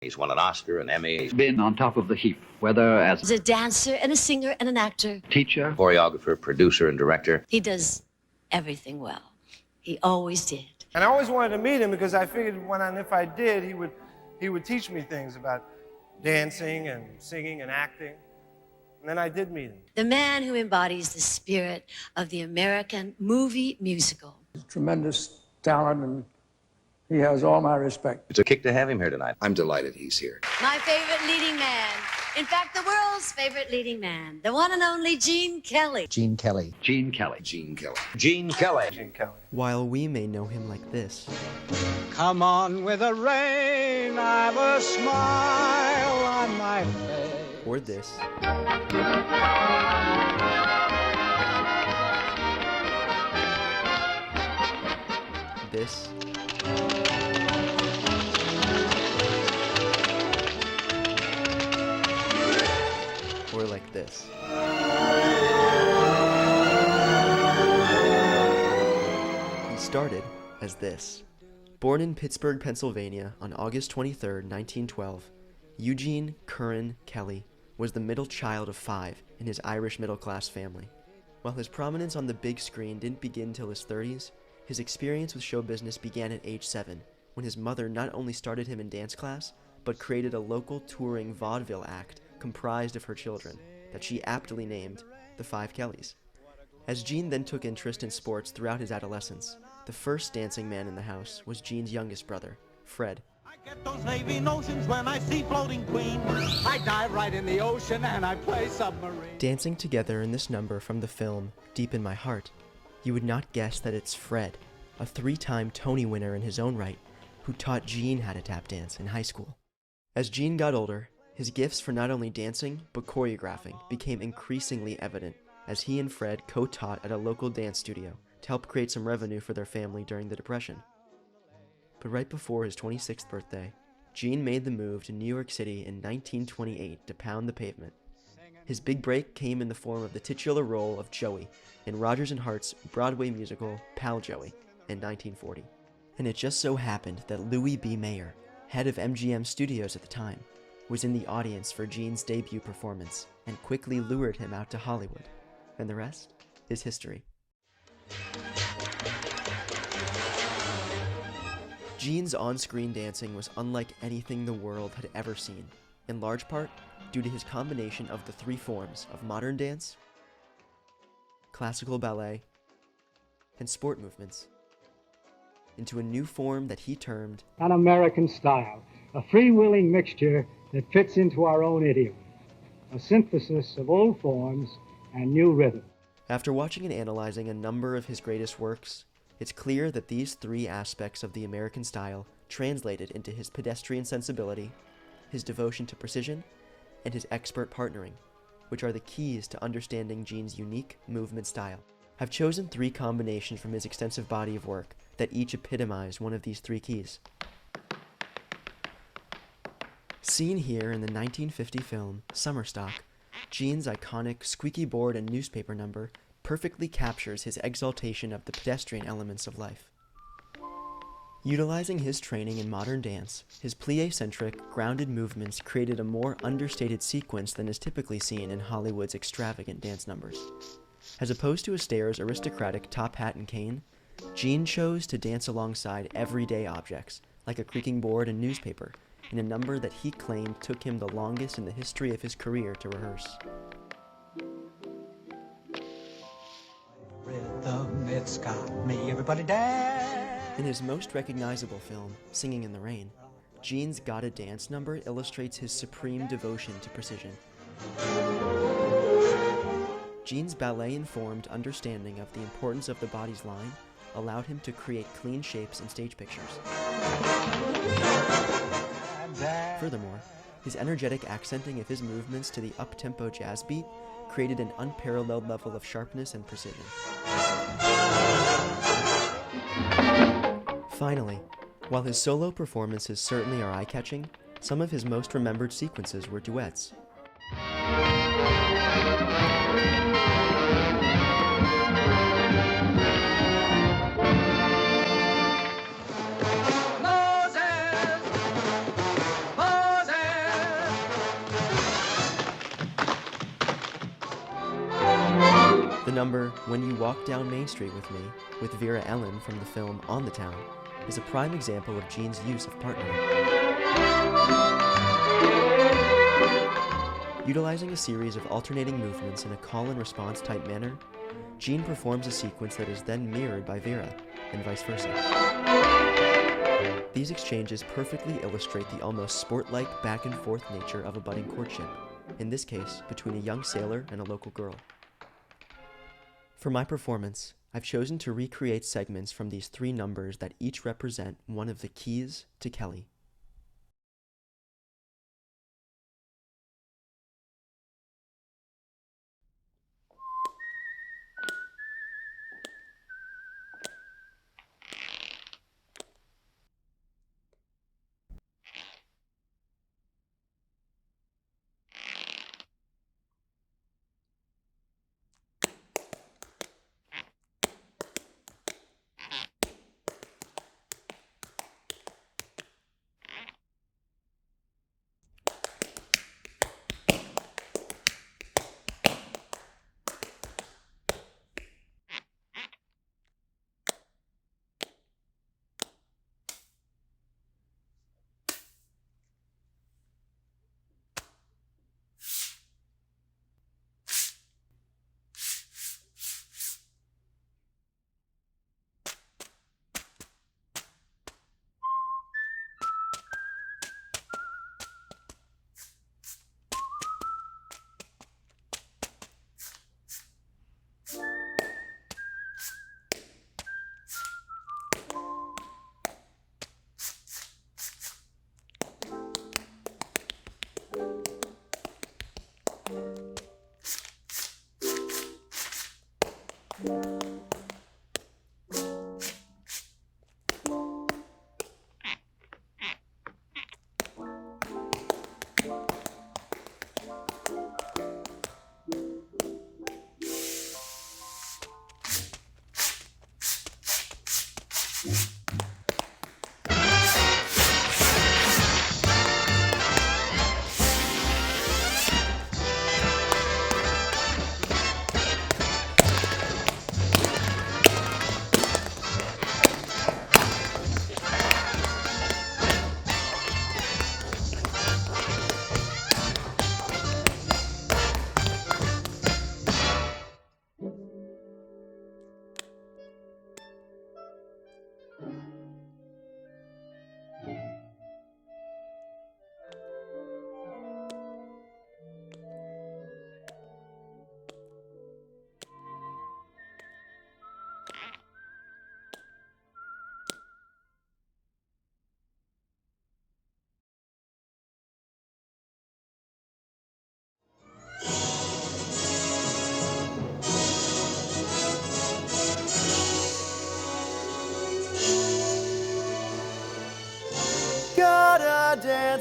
He's won an Oscar, an Emmy. He's been on top of the heap, whether as a dancer and a singer and an actor, teacher, choreographer, producer, and director. He does everything well. He always did. And I always wanted to meet him because I figured if I did, he would teach me things about dancing and singing and acting. And then I did meet him. The man who embodies the spirit of the American movie musical. Tremendous talent, and he has all my respect. It's a kick to have him here tonight. I'm delighted he's here. My favorite leading man. In fact, the world's favorite leading man. The one and only Gene Kelly. Gene Kelly. Gene Kelly. Gene Kelly. Gene Kelly. Gene Kelly. While we may know him like this. Come on with the rain, I've a smile on my face. Or this. This. Or like this. He started as this. Born in Pittsburgh, Pennsylvania on August 23, 1912, Eugene Curran Kelly was the middle child of 5 in his Irish middle-class family. While his prominence on the big screen didn't begin till his 30s, his experience with show business began at age 7, when his mother not only started him in dance class, but created a local touring vaudeville act comprised of her children, that she aptly named the Five Kellys. As Gene then took interest in sports throughout his adolescence, the first dancing man in the house was Gene's youngest brother, Fred. I get those Navy notions when I see floating queen. I dive right in the ocean and I play submarine. Dancing together in this number from the film Deep in My Heart, you would not guess that it's Fred, a 3-time Tony winner in his own right, who taught Gene how to tap dance in high school. As Gene got older, his gifts for not only dancing, but choreographing became increasingly evident as he and Fred co-taught at a local dance studio to help create some revenue for their family during the Depression. But right before his 26th birthday, Gene made the move to New York City in 1928 to pound the pavement. His big break came in the form of the titular role of Joey in Rodgers and Hart's Broadway musical Pal Joey in 1940. And it just so happened that Louis B. Mayer, head of MGM Studios at the time, was in the audience for Gene's debut performance and quickly lured him out to Hollywood. And the rest is history. Gene's on-screen dancing was unlike anything the world had ever seen, in large part due to his combination of the 3 forms of modern dance, classical ballet, and sport movements, into a new form that he termed An American style, a freewheeling mixture that fits into our own idiom, a synthesis of old forms and new rhythm. After watching and analyzing a number of his greatest works, it's clear that these 3 aspects of the American style translated into his pedestrian sensibility, his devotion to precision, and his expert partnering, which are the keys to understanding Gene's unique movement style. I've chosen 3 combinations from his extensive body of work that each epitomize one of these 3 keys. Seen here in the 1950 film Summer Stock, Gene's iconic squeaky board and newspaper number perfectly captures his exaltation of the pedestrian elements of life. Utilizing his training in modern dance, his plie-centric, grounded movements created a more understated sequence than is typically seen in Hollywood's extravagant dance numbers. As opposed to Astaire's aristocratic top hat and cane, Gene chose to dance alongside everyday objects, like a creaking board and newspaper, in a number that he claimed took him the longest in the history of his career to rehearse. Rhythm, it's got me, everybody dance. In his most recognizable film, Singing in the Rain, Gene's Gotta Dance number illustrates his supreme devotion to precision. Gene's ballet-informed understanding of the importance of the body's line allowed him to create clean shapes in stage pictures. Furthermore, his energetic accenting of his movements to the up-tempo jazz beat created an unparalleled level of sharpness and precision. Finally, while his solo performances certainly are eye-catching, some of his most remembered sequences were duets. Moses, number, When You Walk Down Main Street With Me, with Vera Ellen from the film On the Town, is a prime example of Gene's use of partnering. Utilizing a series of alternating movements in a call-and-response type manner, Gene performs a sequence that is then mirrored by Vera, and vice versa. These exchanges perfectly illustrate the almost sport-like back-and-forth nature of a budding courtship, in this case, between a young sailor and a local girl. For my performance, I've chosen to recreate segments from these 3 numbers that each represent one of the keys to Kelly.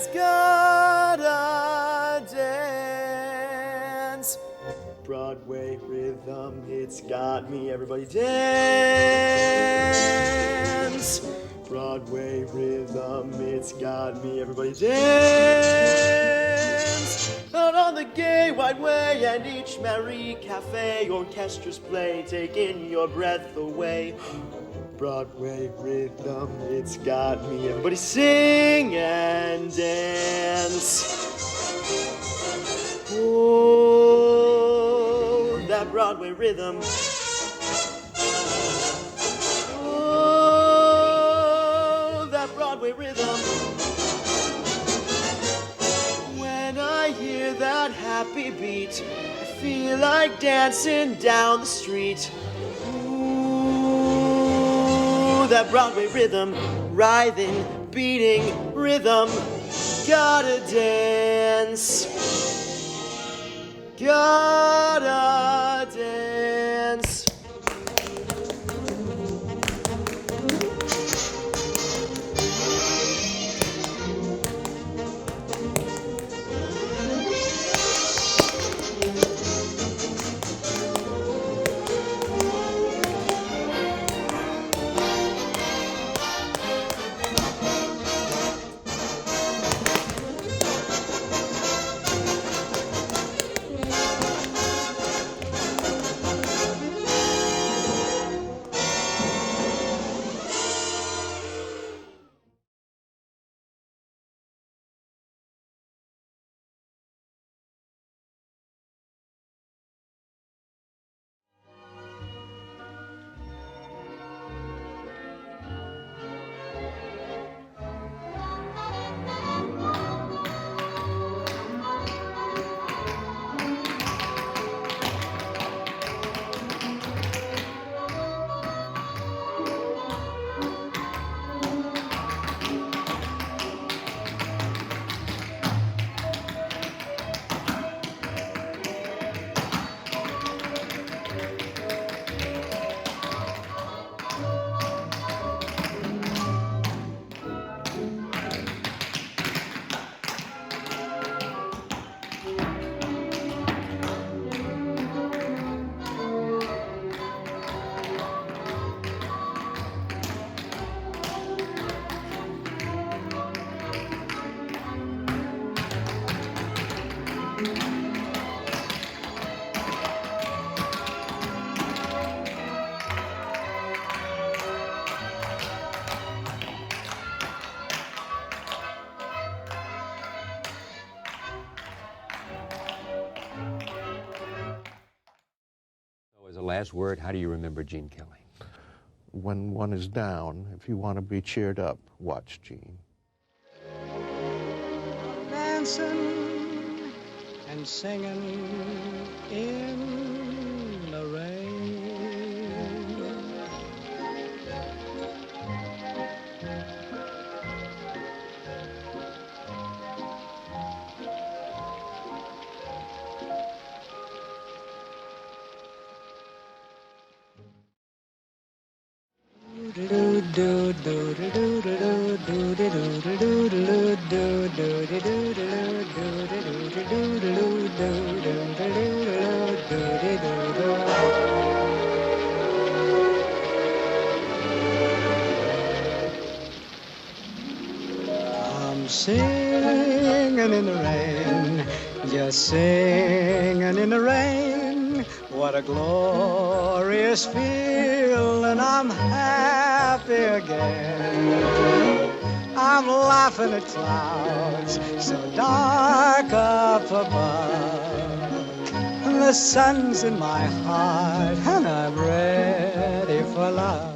Gotta dance. Broadway rhythm, it's got me, everybody dance. Broadway rhythm, it's got me, everybody dance. Out on the gay wide way and each merry cafe, orchestras play, taking your breath away. Broadway rhythm, it's got me. Everybody sing and dance. Oh, that Broadway rhythm. Oh, that Broadway rhythm. When I hear that happy beat, I feel like dancing down the street. That Broadway rhythm, writhing, beating rhythm, gotta dance, gotta dance. As a last word, how do you remember Gene Kelly? When one is down, if you want to be cheered up, watch Gene. Dancing and singing in the rain. I'm singing in the rain, just singing in the rain. What a glorious feeling, I'm happy again. I'm laughing at clouds so dark up above. The sun's in my heart and I'm ready for love.